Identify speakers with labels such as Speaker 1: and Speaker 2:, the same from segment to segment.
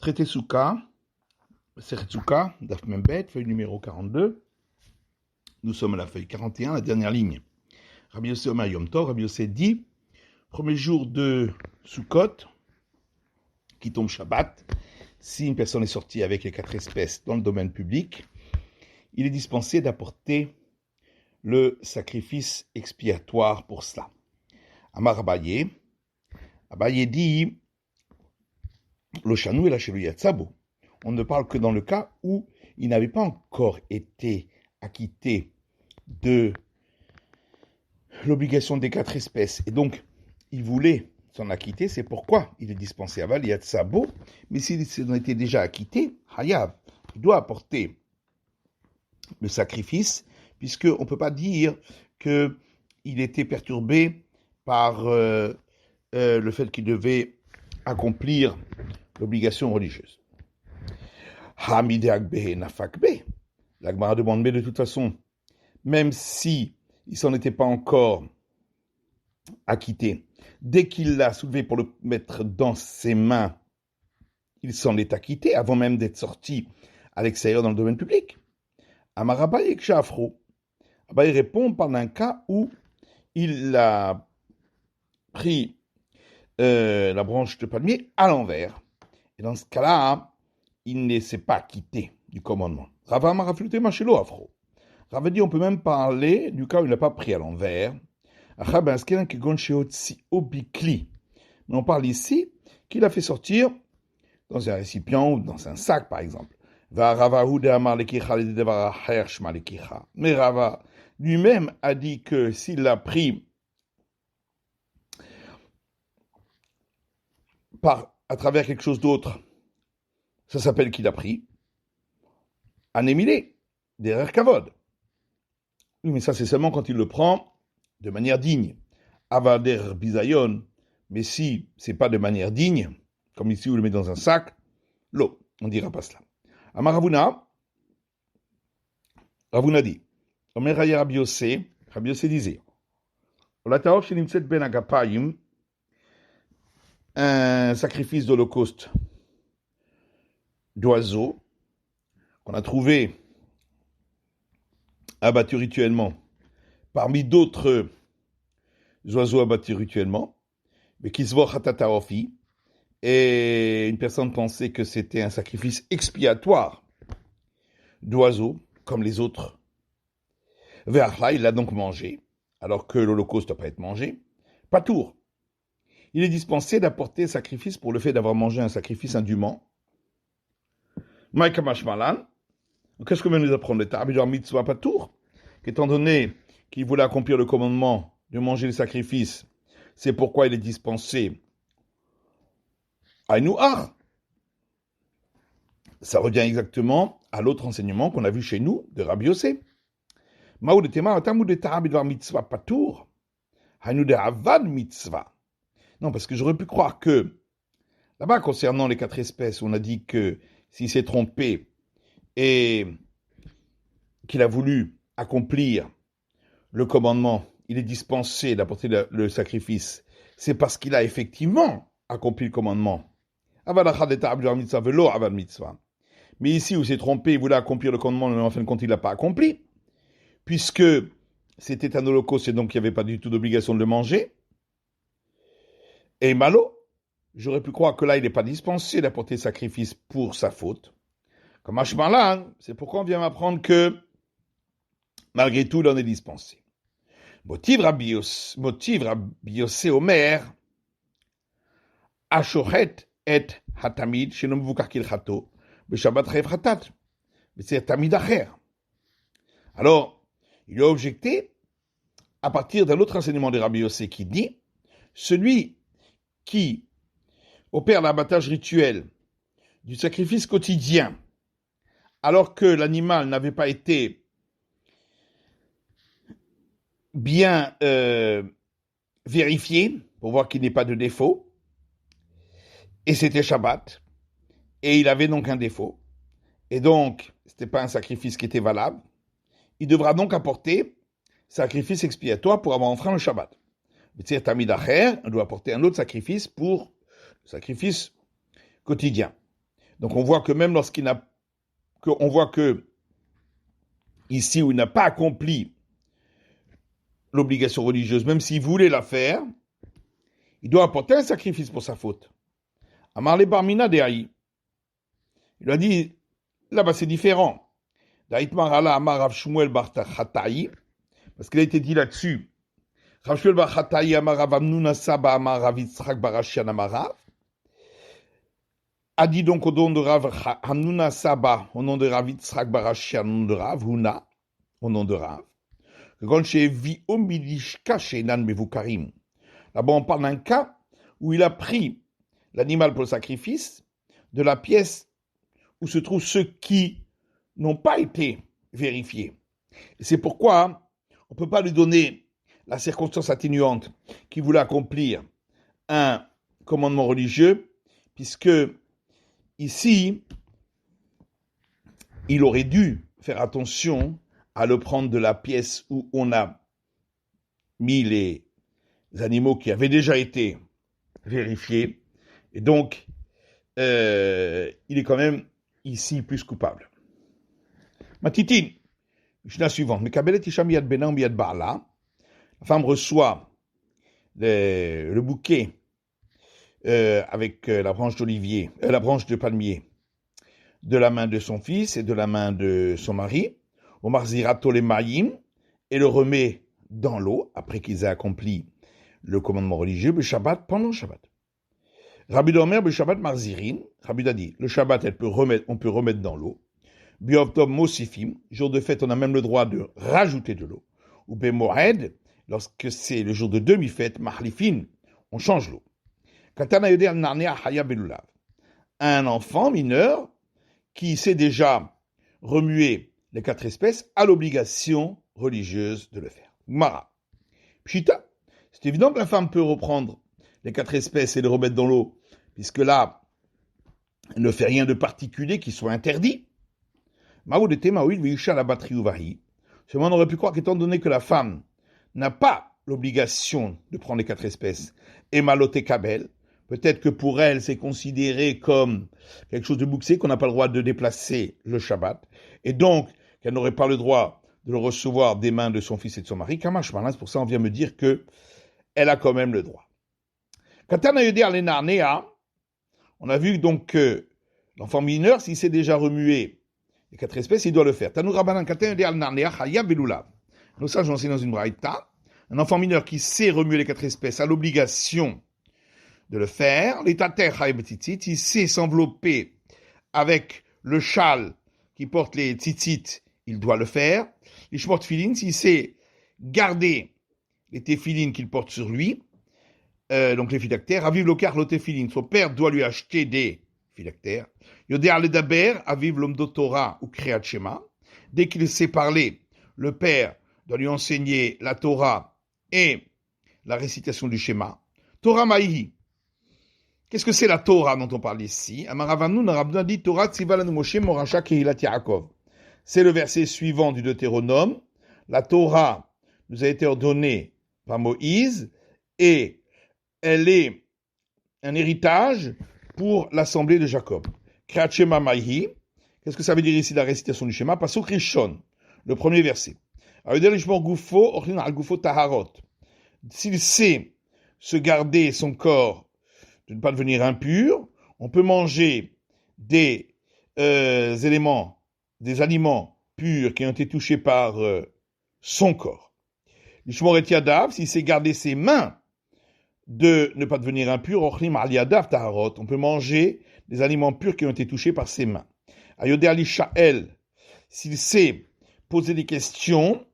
Speaker 1: Traité Souka, Sertsuka, Daf Membet, feuille numéro 42. Nous sommes à la feuille 41, la dernière ligne. Rabbi Yossé Omer Yom Tov, Rabbi Yossé dit, premier jour de Sukkot, qui tombe Shabbat, si une personne est sortie avec les 4 espèces dans le domaine public, il est dispensé d'apporter le sacrifice expiatoire pour cela. Amar Abaye dit, le chanou et la chelou yatsabo. On ne parle que dans le cas où il n'avait pas encore été acquitté de l'obligation des 4 espèces. Et donc, il voulait s'en acquitter, c'est pourquoi il est dispensé à Val Yatsabo. Mais s'il s'en était déjà acquitté, Hayav, il doit apporter le sacrifice, puisqu'on ne peut pas dire qu'il était perturbé par le fait qu'il devait accomplir l'obligation religieuse. Hamideakbe nafakbe. La Gemara demande, mais de toute façon, même si il s'en était pas encore acquitté, dès qu'il l'a soulevé pour le mettre dans ses mains, il s'en est acquitté avant même d'être sorti à l'extérieur dans le domaine public. Amarabaye et Kshafro. Abaye répond par un cas où il a pris la branche de palmier à l'envers. Et dans ce cas-là, il ne s'est pas acquitté du commandement. Rava marafluté machelo afro. Rava dit on peut même parler du cas où il n'a pas pris à l'envers. Mais on parle ici qu'il a fait sortir dans un récipient ou dans un sac, par exemple. Mais Rava lui-même a dit que s'il l'a pris à travers quelque chose d'autre, ça s'appelle qu'il a pris anémilé, derrière kavod. Oui, mais ça c'est seulement quand il le prend de manière digne. Avader bisayon, mais si c'est pas de manière digne, comme ici où il le met dans un sac, l'eau, on dira pas cela. Amar Ravuna dit, Omer Rabbi Yossé disait, Olataof shenimtset ben agapayim, un sacrifice d'holocauste d'oiseaux qu'on a trouvé abattu rituellement parmi d'autres oiseaux abattus rituellement, mais qui se voit hatataofi, et une personne pensait que c'était un sacrifice expiatoire d'oiseaux comme les autres. Ve'achla, il l'a donc mangé, alors que l'holocauste ne doit pas être mangé. Patour. Il est dispensé d'apporter sacrifice pour le fait d'avoir mangé un sacrifice indûment. Maïkamash Malan, qu'est-ce que vient nous apprendre l'État Abidjan Mitzvah Patour, qu'étant donné qu'il voulait accomplir le commandement de manger le sacrifice, c'est pourquoi il est dispensé à Nouar. Ça revient exactement à l'autre enseignement qu'on a vu chez nous de Rabbi Yossé. Maoud Tema, Tamud de Abidjan Mitzvah Patour, Hainu de Avad Mitzvah. Non, parce que j'aurais pu croire que, là-bas, concernant les 4 espèces, on a dit que s'il s'est trompé et qu'il a voulu accomplir le commandement, il est dispensé d'apporter le sacrifice. C'est parce qu'il a effectivement accompli le commandement. Mais ici où il s'est trompé, il voulait accomplir le commandement, mais en fin de compte, il ne l'a pas accompli, puisque c'était un holocauste et donc il n'y avait pas du tout d'obligation de le manger. Et malo, j'aurais pu croire que là, il n'est pas dispensé d'apporter sacrifice pour sa faute. Comme Ashmalan, c'est pourquoi on vient m'apprendre que, malgré tout, il en est dispensé. Motiv Rabbi Yossé Omer, Ashochet et Hatamid, Shenom Vukar Kilchato, Beshabbat Rev Hatat, c'est Tamid Acher. Alors, il a objecté, à partir d'un autre enseignement de Rabbi Yossé qui dit, celui qui opère l'abattage rituel du sacrifice quotidien, alors que l'animal n'avait pas été bien vérifié, pour voir qu'il n'y ait pas de défaut, et c'était Shabbat, et il avait donc un défaut, et donc ce n'était pas un sacrifice qui était valable, il devra donc apporter sacrifice expiatoire pour avoir enfreint le Shabbat. Tamid Acher, on doit apporter un autre sacrifice pour le sacrifice quotidien. Donc on voit que même lorsqu'il n'a, on voit que ici où il n'a pas accompli l'obligation religieuse, même s'il voulait la faire, il doit apporter un sacrifice pour sa faute. Amarle Barmina de Haï. Il lui a dit, là-bas c'est différent. Daïtmar Allah Amar Rav Shmuel Bar Chataï, parce qu'il a été dit là-dessus. Rav Shmuel Bar Chataï Amar Rav Amnuna Saba Amar Rav Yitzchak Bar Ashian Amar Rav, a dit donc au nom de Rav Amnuna Saba, au nom de Rav Yitzchak Bar Ashian, au nom de Rav Huna, au nom de Rav, là-bas on parle d'un cas où il a pris l'animal pour le sacrifice de la pièce où se trouvent ceux qui n'ont pas été vérifiés. Et c'est pourquoi on ne peut pas lui donner la circonstance atténuante qui voulait accomplir un commandement religieux, puisque ici, il aurait dû faire attention à le prendre de la pièce où on a mis les animaux qui avaient déjà été vérifiés. Et donc, il est quand même ici plus coupable. Matitine, Mishnah suivante. Mekabelet isha miyad bena miyad ba'ala. La femme reçoit le bouquet avec la branche d'olivier, la branche de palmier, de la main de son fils et de la main de son mari. Omar zirato le mayim, et le remet dans l'eau après qu'ils aient accompli le commandement religieux, le Shabbat, pendant le Shabbat. Rabbi Domer, le Shabbat marzirin, Rabbi a dit, le Shabbat, on peut remettre dans l'eau. Biov Tov Mosifim, jour de fête, on a même le droit de rajouter de l'eau. Ou Bemoed, lorsque c'est le jour de demi-fête, Mahlifin, on change l'eau. Katana Yodé al-Narnea Haya Belulav. Un enfant mineur qui sait déjà remuer les 4 espèces a l'obligation religieuse de le faire. Mara. Pshita. C'est évident que la femme peut reprendre les 4 espèces et les remettre dans l'eau, puisque là, elle ne fait rien de particulier qui soit interdit. Maoudete Maouil Visha la batterie ouvari. Seulement, on aurait pu croire qu'étant donné que la femme n'a pas l'obligation de prendre les 4 espèces, et malote kabel, peut-être que pour elle, c'est considéré comme quelque chose de bouxé, qu'on n'a pas le droit de déplacer le Shabbat, et donc qu'elle n'aurait pas le droit de le recevoir des mains de son fils et de son mari. Kamash Malin, c'est pour ça qu'on vient me dire que elle a quand même le droit. Katana Yodé Arlenarnea, on a vu donc que l'enfant mineur, s'il s'est déjà remué les 4 espèces, il doit le faire. Tanou Rabbanan Katana Yodé Arlenarnea, Chaya Belulav. Nous, ça, j'en sais dans une braïta. Un enfant mineur qui sait remuer les 4 espèces a l'obligation de le faire. L'étater Chaya Betitit, il sait s'envelopper avec le châle qui porte les tzitzit, il doit le faire. Les shmort tefillin, s'il sait garder les téphilines qu'il porte sur lui, donc les phylactères, aviv lokar lo téphilin, son père doit lui acheter des phylactères. Yoder le daber, aviv lomdo Torah ou kreat shema. Dès qu'il sait parler, le père doit lui enseigner la Torah et la récitation du schéma. Torah maïhi. Qu'est-ce que c'est la Torah dont on parle ici? Amaravanu Narabna dit Torah tzivalanu Moshe moracha kehilat Yaakov. C'est le verset suivant du Deutéronome. La Torah nous a été ordonnée par Moïse et elle est un héritage pour l'assemblée de Jacob. Kreat Shema Maïhi. Qu'est-ce que ça veut dire ici la récitation du schéma? Pasuk Rishon, le premier verset. S'il sait se garder son corps de ne pas devenir impur, on peut manger des aliments purs qui ont été touchés par son corps. L'ishmoret yadav, s'il sait garder ses mains de ne pas devenir impur, ochlim al yadav taharot, on peut manger des aliments purs qui ont été touchés par ses mains. Ayodé ali sha'el, s'il sait poser des questions,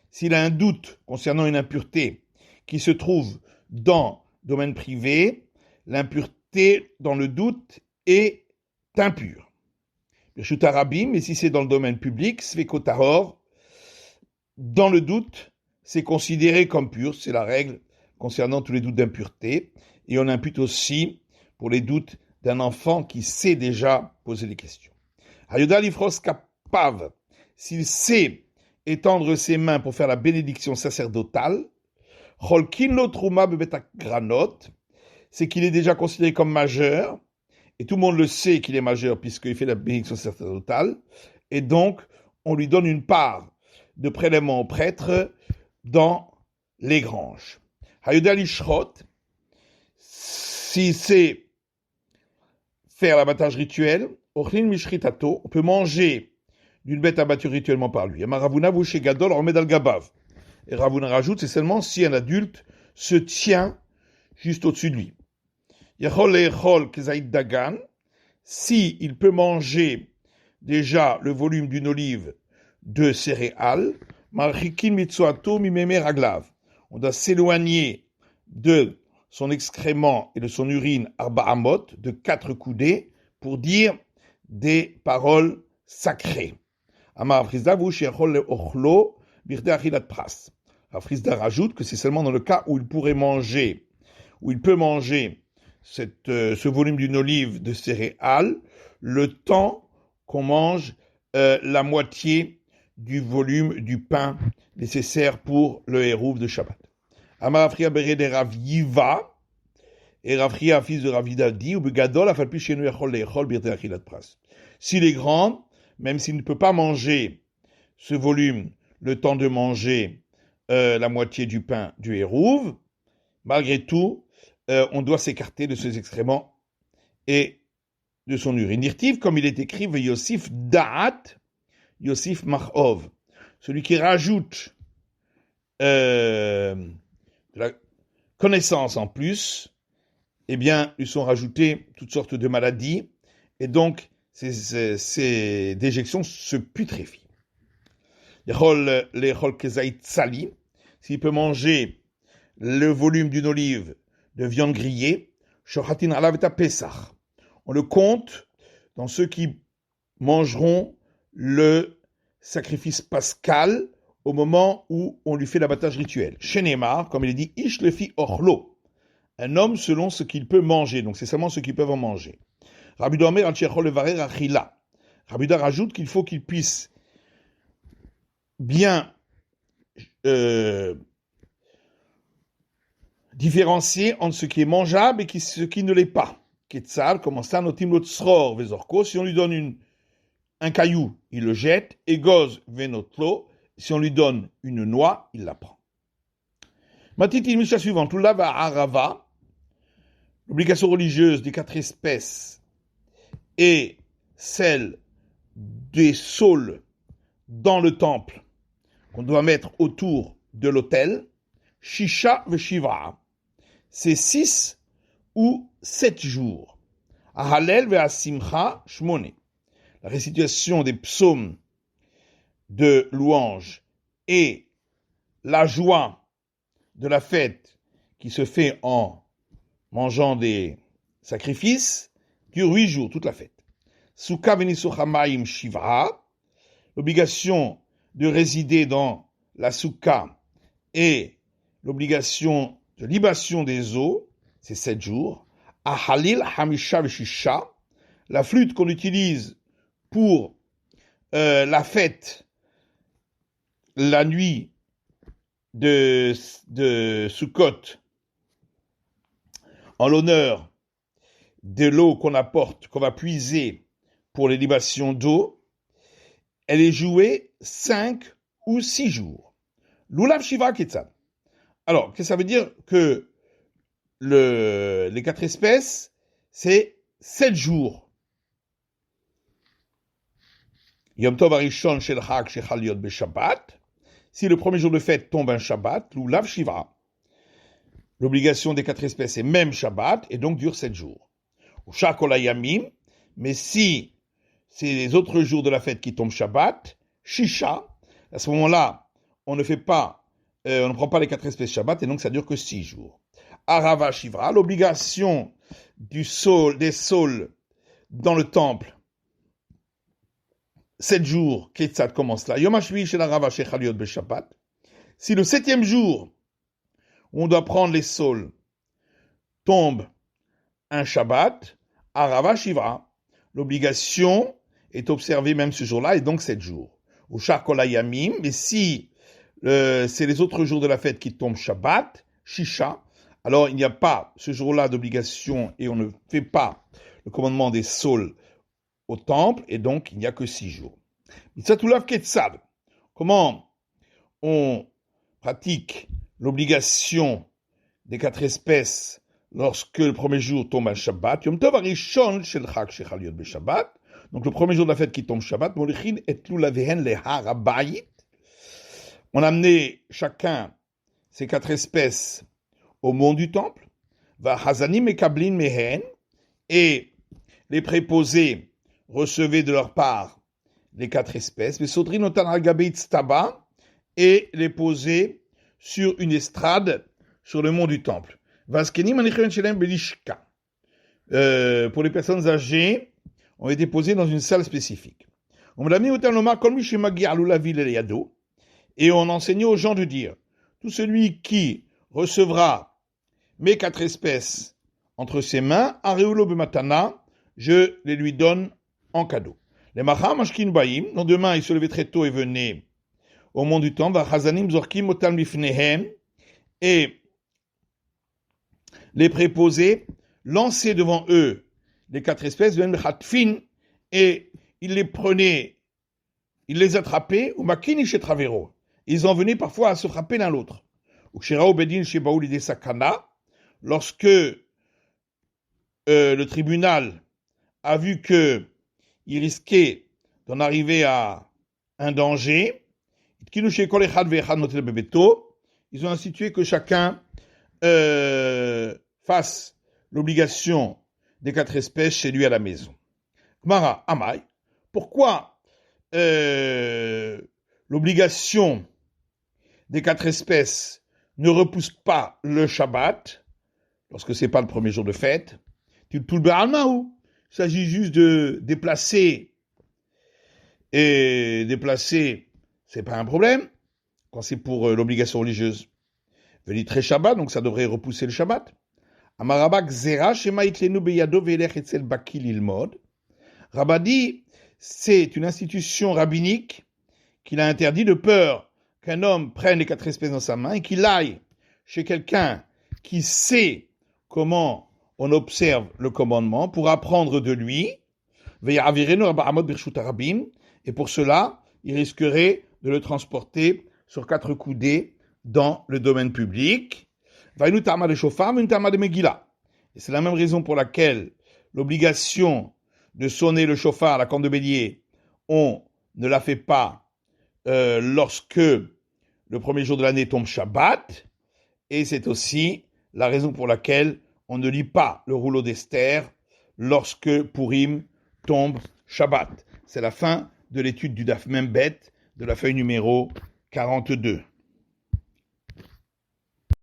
Speaker 1: s'il a un doute concernant une impureté qui se trouve dans le domaine privé, l'impureté dans le doute est impure. Mais si c'est dans le domaine public, dans le doute, c'est considéré comme pur, c'est la règle concernant tous les doutes d'impureté, et on impute aussi pour les doutes d'un enfant qui sait déjà poser des questions. Hayodal Ifros Kapav, s'il sait étendre ses mains pour faire la bénédiction sacerdotale, Cholkin lo Trouma bebet granot, c'est qu'il est déjà considéré comme majeur, et tout le monde le sait qu'il est majeur puisqu'il fait la bénédiction sacerdotale, et donc on lui donne une part de prélèvement au prêtre dans les granges. Hayudal Ishrot, si c'est faire l'abattage rituel, Ochlin Mishritato, on peut manger d'une bête abattue rituellement par lui. Ravuna Vouché Gadol Ormed al Gabav. Et Ravuna rajoute, c'est seulement si un adulte se tient juste au-dessus de lui. Yechol Echol Kezaïd Dagan, si il peut manger déjà le volume d'une olive de céréales, Marchikin Mitsuato Mimeme Raglav. On doit s'éloigner de son excrément et de son urine Arba Amot, de 4 coudées, pour dire des paroles sacrées. Amar Frisda Vouch Yechol Ochlo Birde Achilat Pras. Frisda rajoute que c'est seulement dans le cas où il pourrait manger, où il peut manger ce volume d'une olive de céréales, le temps qu'on mange la moitié du volume du pain nécessaire pour le hérouv de Shabbat. Amar Afria Bere de Rav Yiva, et Rafria, fils de Ravida, dit, ou Begadol, a falpi chez nous echol lechol birte achilat pras. S'il est grand, même s'il ne peut pas manger ce volume, le temps de manger la moitié du pain du hérouv, malgré tout, on doit s'écarter de ses excréments et de son urine. Nirtiv, comme il est écrit, Yosif Da'at, Yosif Machov. Celui qui rajoute de la connaissance en plus, eh bien, lui sont rajoutées toutes sortes de maladies, et donc ces déjections se putréfient. L'echol kezaït sali, s'il peut manger le volume d'une olive de viande grillée, shochatin alav et pesach. On le compte dans ceux qui mangeront le sacrifice pascal au moment où on lui fait l'abattage rituel. Chez Neymar, comme il est dit, ish lefi orlo, un homme selon ce qu'il peut manger, donc c'est seulement ceux qui peuvent en manger. Rabbi Domer al Shechol levarer achila. Rabbi Domer rajoute qu'il faut qu'il puisse bien différencier entre ce qui est mangeable et ce qui ne l'est pas. Ketzal, comment ça, notim lotzror vezorko, si on lui donne un caillou, il le jette, et goz venotlo, si on lui donne une noix, il la prend. Matiti, Misha suivante, Lava Arava, l'obligation religieuse des 4 espèces et celle des saules dans le temple qu'on doit mettre autour de l'autel, Shisha Veshiva, c'est 6 ou 7 jours. Ahalel Ve'asimcha Shmone, la récitation des psaumes de louange et la joie de la fête qui se fait en mangeant des sacrifices dure 8 jours, toute la fête. Souka Venisochamayim Shivra, l'obligation de résider dans la souka et l'obligation de libation des eaux, c'est 7 jours. Ahalil Hamisha Veshisha, la flûte qu'on utilise pour la fête, la nuit de Sukkot, en l'honneur de l'eau qu'on apporte, qu'on va puiser pour les libations d'eau, elle est jouée 5 ou 6 jours. Lulav Shiva Ketzal. Alors, qu'est-ce que ça veut dire que les 4 espèces, c'est 7 jours. Yom Tov Arishon Shel Chag Shechal Liot Beshabbat. Si le premier jour de fête tombe un Shabbat, Lulav Shiva. L'obligation des 4 espèces est même Shabbat et donc dure 7 jours. Ou Shakol Hayamim, mais si c'est les autres jours de la fête qui tombent Shabbat, Shisha, à ce moment-là, on ne prend pas les 4 espèces Shabbat et donc ça dure que 6 jours. Arava Shivra, l'obligation des saules dans le temple, 7 jours, Ketzad commence là. Yom HaShvi shel Arava shechal liot beShabbat. Si le 7e jour, où on doit prendre les saules, tombe un Shabbat, Arava Shivra, l'obligation est observée même ce jour-là, et donc 7 jours. Ou Shakol Hayamim, mais si c'est les autres jours de la fête qui tombent Shabbat, Shisha, alors il n'y a pas ce jour-là d'obligation et on ne fait pas le commandement des saules au temple, et donc il n'y a que 6 jours. Mitzatulav Ketzad, comment on pratique l'obligation des 4 espèces lorsque le premier jour tombe un Shabbat, Yom Tov Arishon Shel Chag Shechal Yod B'Shabbat, donc le premier jour de la fête qui tombe Shabbat, Molichin et Lulavehen le Har Habayit, on a amené chacun ces 4 espèces au mont du temple, Va Hazanim et Kablin Mehen, et les préposés recevaient de leur part les 4 espèces, mais Sodrin Notan Al-Gabeit Staba, et les posaient sur une estrade sur le mont du temple. Vaskenim Anichon Shelem Belishka. Pour les personnes âgées, ont été posées dans une salle spécifique. On l'a mis au Talmud, Kol Mi Shemagi Alulavi Leyado, et on enseignait aux gens de dire, tout celui qui recevra mes 4 espèces entre ses mains, Areulo Bematana, je les lui donne en cadeau. Les Macham Ashkin Baim, donc demain ils se levaient très tôt et venaient au mont du temple, Vachazanim Zorkim Otam Lifnehem, et les préposés lançaient devant eux les 4 espèces, et ils les prenaient, ils les attrapaient, ou Makini chez Travero. Ils en venaient parfois à se frapper l'un l'autre. Lorsque le tribunal a vu qu'il risquait d'en arriver à un danger, ils ont institué que chacun fasse l'obligation des 4 espèces chez lui à la maison. Gmara, Amai, pourquoi l'obligation des 4 espèces ne repousse pas le Shabbat, lorsque ce n'est pas le premier jour de fête? Tout le B'almaou. Il s'agit juste de déplacer. Et déplacer, c'est pas un problème, quand c'est pour l'obligation religieuse. Velitre Shabbat, donc ça devrait repousser le Shabbat. Amarabak Zera, Shema Itlenu Beyado Velech Etzel Bakil Ilmod. Rabadi, c'est une institution rabbinique qu'il a interdit de peur qu'un homme prenne les 4 espèces dans sa main et qu'il aille chez quelqu'un qui sait comment on observe le commandement pour apprendre de lui. Et pour cela, il risquerait de le transporter sur 4 coudées dans le domaine public. Et c'est la même raison pour laquelle l'obligation de sonner le chauffard, la corne de bélier, on ne la fait pas lorsque le premier jour de l'année tombe Shabbat, et c'est aussi la raison pour laquelle on ne lit pas le rouleau d'Esther lorsque Purim tombe Shabbat. C'est la fin de l'étude du Daf Membet de la feuille numéro 42.